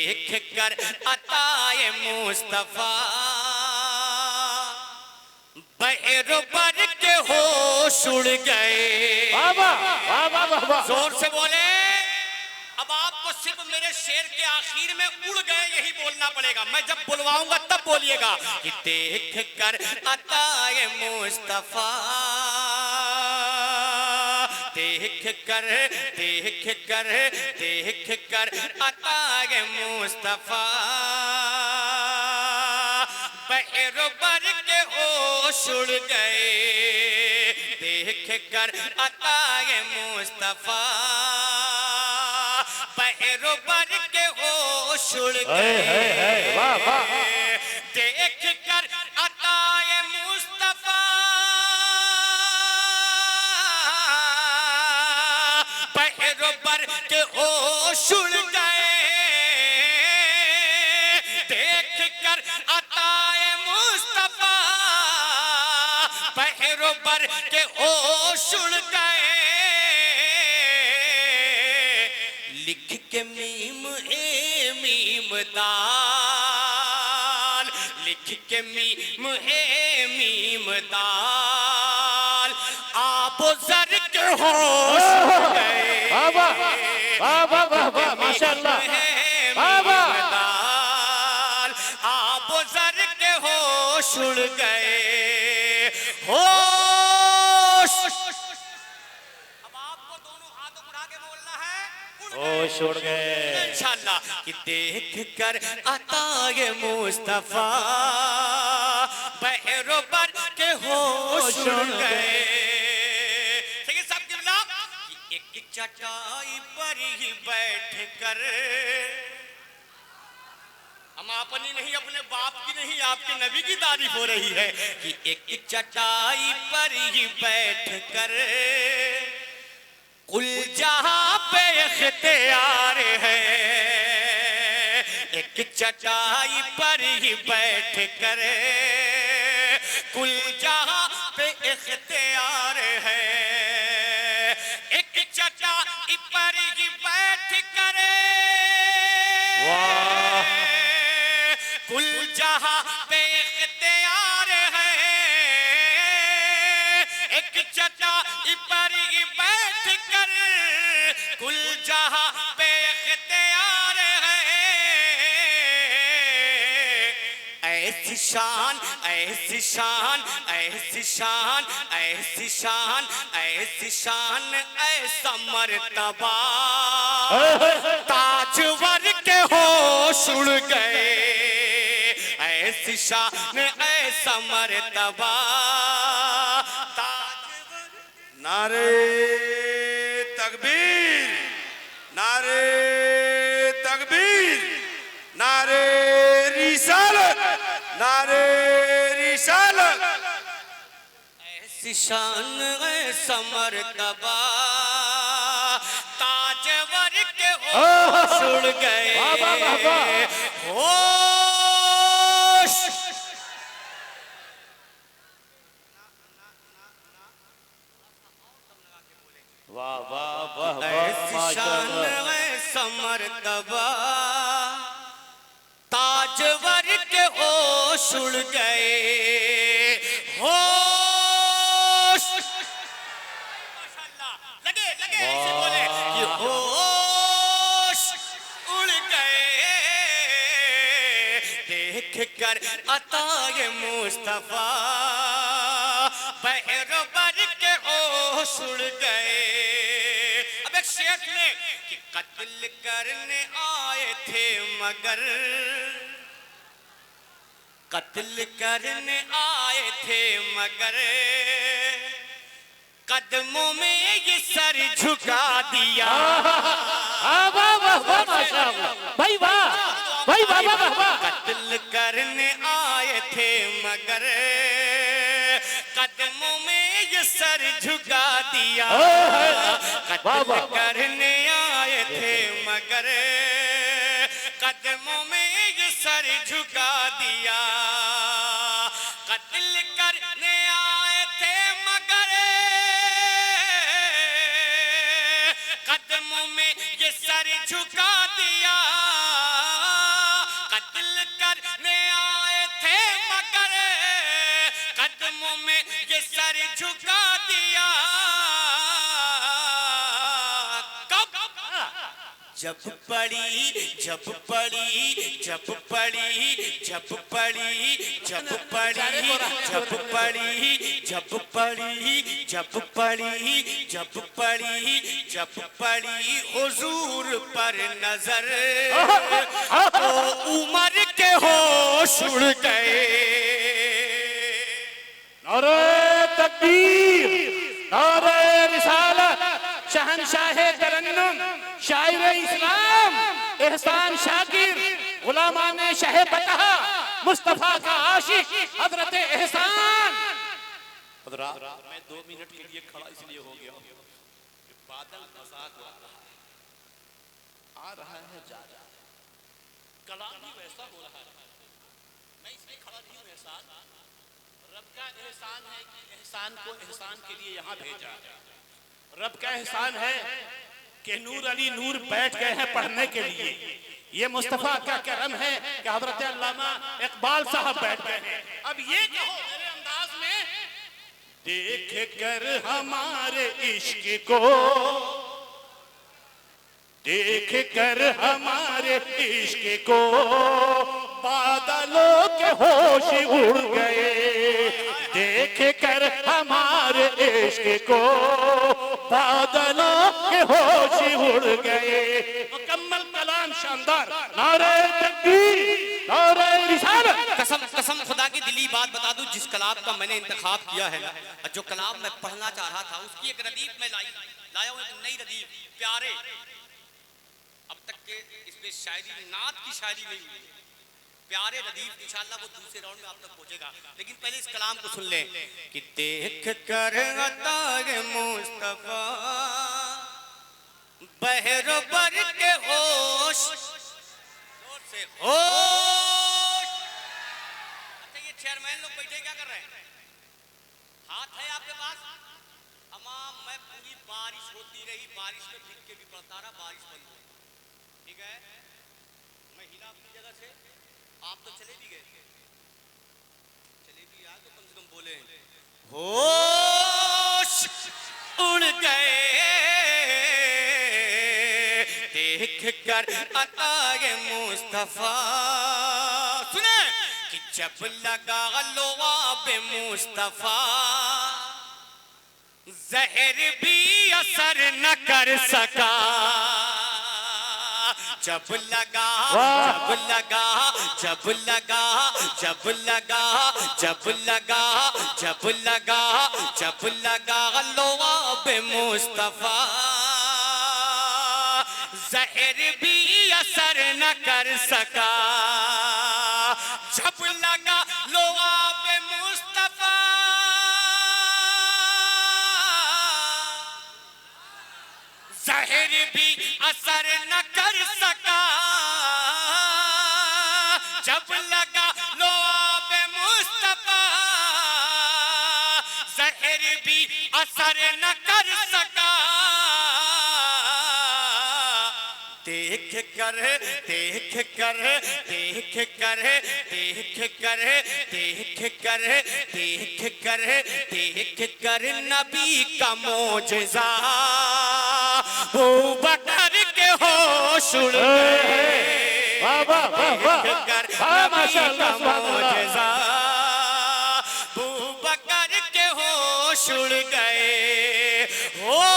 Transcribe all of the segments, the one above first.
देख कर अताए मुस्तफा बहरोबर के होश उड़ गए। जोर से बोले। अब आपको सिर्फ मेरे शेर के आखिर में उड़ गए यही बोलना पड़ेगा। मैं जब बुलवाऊंगा तब बोलिएगा कि देख कर अताए मुस्तफा देख कर अताए मुस्तफा बहरोबर के होश उड़ गए। देख कर अताए मुस्तफा बहरोबर के होश उड़ गए। देख कर अताए मुस्तफा बहरोबर के होश उड़ गए। देख कर अताए मुस्तफा बहरोबर के होश उड़ गए। लिख के मीम मीम दाल लिख के मीम दाल आप जर के होश उड़ गए। माशाअल्लाह आप जर के होश उड़ गए। होश अब आपको दोनों हाथों उठा के बोलना है होश उड़ गए इंशाअल्लाह। कि देख कर अताए मुस्तफा बहरोबर के होश उड़ गए। ठीक सब गिरना एक चटाई पर ही बैठ कर हम अपनी नहीं अपने बाप की नहीं आपके नबी की तारीफ हो रही है कि एक चटाई पर ही बैठ कर कुल जहां पे इख्तियार है। एक चटाई पर ही बैठ कर कुल जहां पे इख्तियार है। एक चटाई पर ही बैठ कर कुल जहां पे इख्तियार है। एक चटाई पर ही बैठ कर कुल जहां पे इख्तियार है। ऐसी शान ऐसी शान ऐसी शान ऐसी शान ऐसी शान ऐसा मर्तबा ताजवर के होश उड़ गए। ऐसी शान ऐसा मर्तबा नारे तकबीर नारे तकबीर नारे रिसालत नारे रिसालत। ऐसी शान ऐसा मर्तबा ताजवर के होश उड़ गए। होश वाह वाह वाह ऐसी शान ऐसा मर्तबा ताजवर के होश उड़ गए। होश माशाअल्लाह लगे लगे ऐसे बोले कि होश उड़ गए। देख कर अताए मुस्तफा बहरोबर के होश उड़ गए। अब एक शेर ने कि कत्ल करने आए थे मगर कत्ल करने आए थे मगर कदमों में ये सर झुका दिया। भाई वाह भाई वाह वाह वाह। कत्ल करने आए थे मगर कदमों में ये सर झुका दिया। कत्ल करने आए थे मगर कदमों में ये सर झुका दिया। कत्ल करने आए थे मगर कदमों में ये सर झुका दिया। जब पड़ी जब पड़ी जब पड़ी जब पड़ी जब पड़ी जब पड़ी जब पड़ी जब पड़ी जब पड़ी जब पड़ी हुजूर पर नजर तो उमर के होश उड़ गए। नारे तकबीर, नारे रिसालत, शहंशाहे तरन्नुम, शायर इस्लाम, एहसान शाकिर, गुलामाने शाह फतह, मुस्तफा का आशिक हजरत एहसान। मैं 2 मिनट के लिए खड़ा इसलिए हो गया कि बादल मजाक आ रहा है जा रहा है, कलाम भी वैसा हो रहा है। मैं इसलिए खड़ा नहीं हूँ, एहसान रब का एहसान है कि एहसान को एहसान के लिए यहाँ भेजा। रब का एहसान है कि नूर अली नूर बैठ गए हैं पढ़ने के लिए। ये मुस्तफा का करम है कि हजरत अल्लामा इकबाल साहब बैठ गए हैं। अब ये कहो मेरे अंदाज में, देख कर हमारे इश्क को, देख कर हमारे इश्क को, बादलों के होश उड़ गए। देख कर हमारे इश्क को, बादलों के होश उड़ गए। मुकम्मल कलाम शानदार, नारे तकबीर, नारे रिसालत। कसम कसम खुदा की दिली बात बता दूं, जिस कलाम का मैंने इंतखाब किया है ना, जो कलाम मैं पढ़ना चाह रहा था, उसकी एक रदीफ में लाया हूं, एक नई रदीफ, प्यारे। अब तक के इसमें शायरी नात की शायरी नहीं हुई, प्यारे रदीफ। इंशाअल्लाह वो दूसरे राउंड में आप तक पहुंचेगा, लेकिन पहले इस कलाम को सुन लें कि देख कर अताए मुस्तफा बहरो बर के होश, जोर से होश। अच्छा ये चेयरमैन लोग बैठे क्या कर रहे हैं? हाथ है आपके पास? तमाम मैं पूरी बारिश होती रही, बारिश में भीग के भी पड़ता रहा, बारिश बंद हो, ठीक है। मैं हिला अपनी जगह से, आप तो चले भी गए, चले भी आ तो कम से कम बोले होश उड़ गए। देख कर अताए मुस्तफा, सुने कि जब लगा लुआब मुस्तफा, जहर भी असर न कर सका। जब लगा जब लगा जब लगा जब लगा जब लगा जब लगा जब लगा लुआब मुस्तफा, जहर भी असर न कर सका। जब लगा लुआब मुस्तफा, जहर भी असर न कर सका। जब लगा लुआब मुस्तफा, जहर भी असर न कर सका। देख कर देख कर देख कर देख कर देख कर देख कर देख कर नबी का मोजज़ा, वो बकर के होश उड़ गए। वाह वाह वाह वाह, देख कर माशाअल्लाह, नबी का मोजज़ा, वो बकर के होश उड़ गए। होश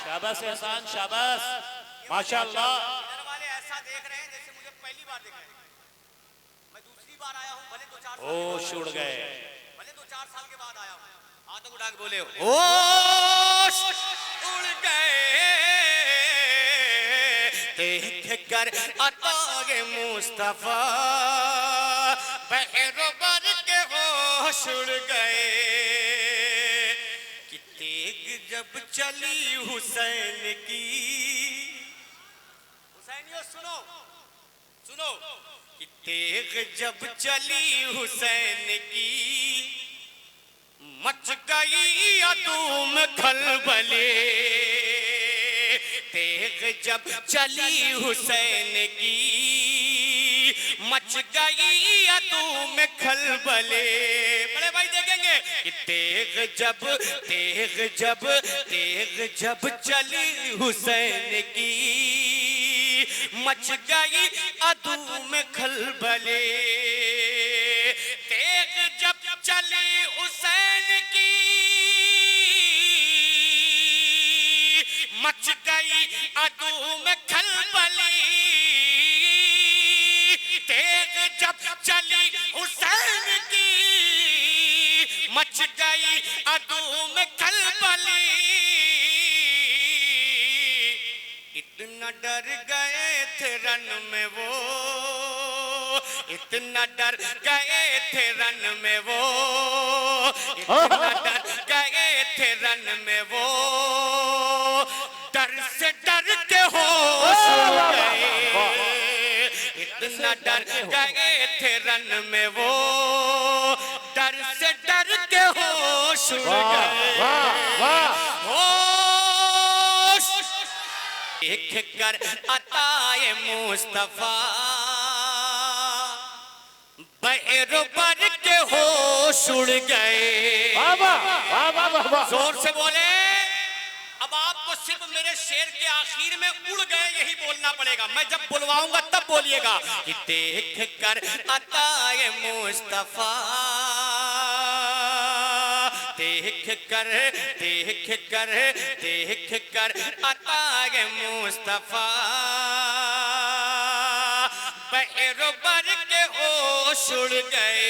शाबाश एहसान, शाबाश, माशाअल्लाह। इधर वाले ऐसा देख रहे हैं जैसे मुझे पहली बार देख रहे हैं। मैं दूसरी बार आया हूं, भले 2-4 साल, होश उड़ गए, भले 2-4 साल के बाद आया हूं। हाथ उठा के बोले होश उड़ गए। देख कर अताए मुस्तफा, बहरो बर के होश उड़ गए। कि तेग जब चली हुसैन की, हुसैनियों सुनो सुनो, कि तेग जब चली हुसैन की, मच गई अदूम खलबले। तेग जब चली हुसैन की, मच गई अदू में खलबले। बड़े भाई देखेंगे कि तेग जब चली हुसैन की, मच गई अदू में खलबले। तेग जब चली हुसैन की, मच गई अदू में खलबली। तेग जब चली हुसैन की, मच गई अदू में खलबली। इतना डर गए थे रन में वो, इतना डर गए थे रन में वो, इतना डर गए थे रन में वो, डर से डर के होश उड़ गए। इतना डर गए थे रन में वो, डर से डर के होश उड़ गए। होश देख कर अताए मुस्तफा, बहरो पर के होश उड़ गए। जोर से बोले। अब आपको सिर्फ मेरे शेर के आखिर में उड़ गए यही बोलना पड़ेगा। मैं जब बुलवाऊंगा तब बोलिएगा कि देख कर अताए मुस्तफा, देख कर अताए मुस्तफा, बहरो बर के होश उड़ गए।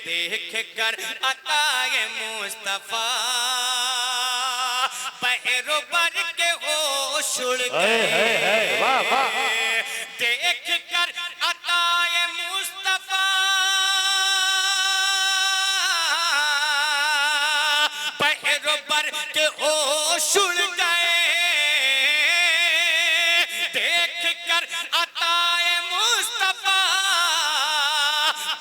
देख कर अताए मुस्तफा, बहरो बर के होश उड़ गए। देख कर अताए मुस्तफा, बहरो बर के होश उड़ गए। देख कर अताए मुस्तफा,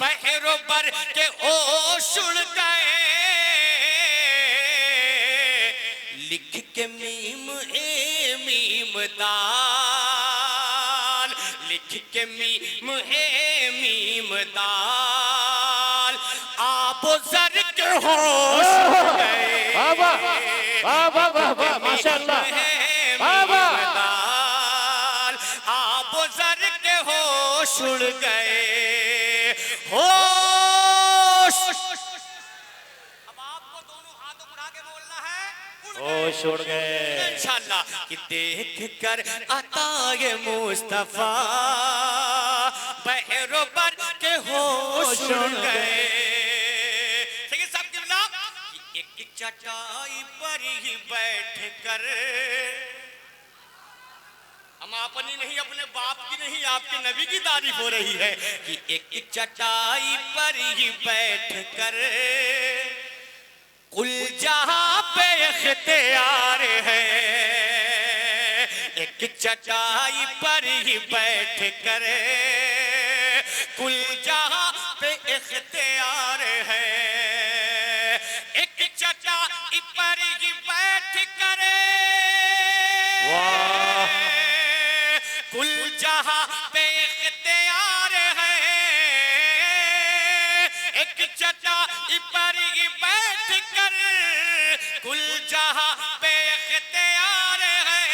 बहरो बर के होश उड़ गए। लिख के मीम दाल, लिख के मीम दाल, आबो जर के होश उड़ गए। माशाअल्लाह। आबो जर के होश उड़ गए। होश। अब आपको दोनों हाथ उठा के बोलना है, होश उड़ गए इंशाअल्लाह। कि देख कर अताए मुस्तफा, बहरो बर के होश उड़ गए। ठीक है सब किबला। एक चटाई पर ही बैठ कर, हम अपनी नहीं, अपने बाप की नहीं, आपके नबी की तारीफ हो रही है। कि एक चटाई पर ही बैठ कर, कुल जहां पे इख्तियार है। एक चटाई पर ही बैठ कर, कुल जहां पे इख्तियार है। एक चटाई पर ही बैठ कर, कुल जहां पे इख्तियार है। एक चटाई पर ही बैठ कर, कुल जहां पे इख्तियार है।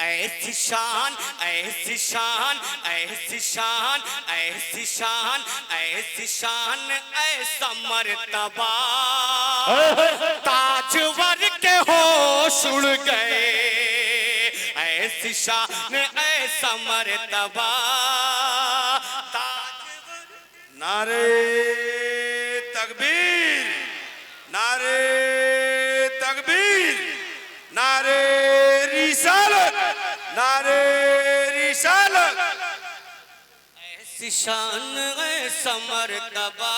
ऐसी शान, ऐसी शान, ऐसी शान, ऐसी शान, ऐसी शान, ऐसा मर्तबा, ताजवर के होश उड़ गए। ऐसी शान, ऐसा मर्तबा, नारे तकबीर, नारे तकबीर, नारे रिसालत, नारे रिसालत। ऐसी शान, ऐसा मर्तबा,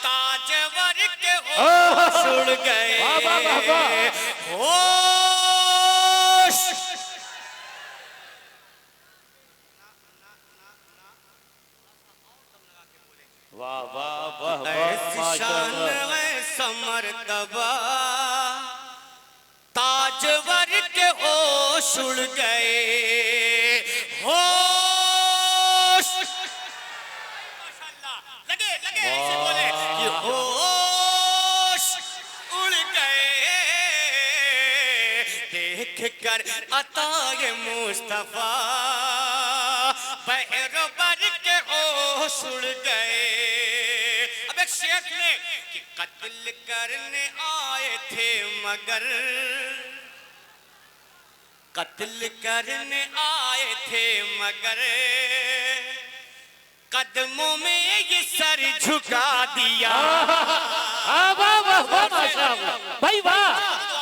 ताजवर के होश उड़ गए। होश। वाह वाह वाह ऐसी शान, ऐसा मर्तबा, ताजवर के होश उड़ गए, होश माशाल्लाह, लगे लगे ऐसे बोले कि होश उड़ गए, देख कर अताए मुस्तफा बहरोबर के होश उड़ गए। अब एक शेख ने कि कत्ल करने आए थे मगर, कत्ल करने आए थे मगर, कदमों में ये सर झुका दिया। वाह वाह वाह वाह माशाअल्लाह भाई वाह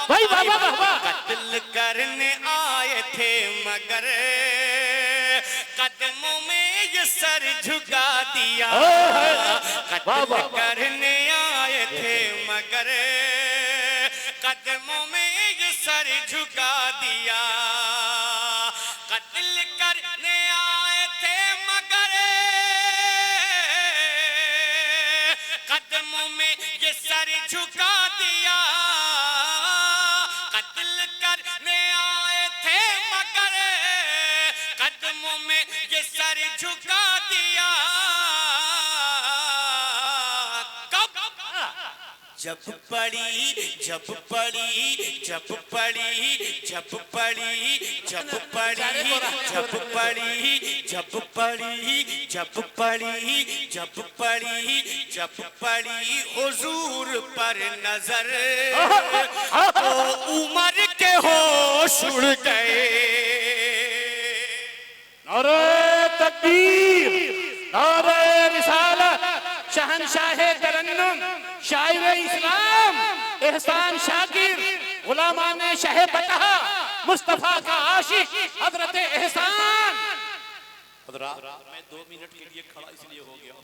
भाई वाह वाह वाह। कत्ल करने आए थे मगर, कदमों में ये सर झुका दिया। कत्ल करने आए थे मगर, कदमों में ये सर झुका दिया। कत्ल करने आए थे मगर, कदमों में ये सर झुका दिया। कत्ल करने आए थे मगर, कदमों में ये सर झुका दिया। कब? जब पड़ी जब पड़ी जब पड़ी जब पड़ी जब पड़ी जब पड़ी जब पड़ी जब पड़ी जब पड़ी जब पड़ी हुजूर पर नजर, तो उमर के होश उड़ गए। नारे तकबीर, नारे रिसालत, शहंशाह तरन्नुम, शायर इस्लाम, एहसान शाकिर, गुलामान शाह फतह, मुस्तफा का आशिक हजरत एहसान। मैं 2 मिनट के लिए खड़ा इसलिए हो गया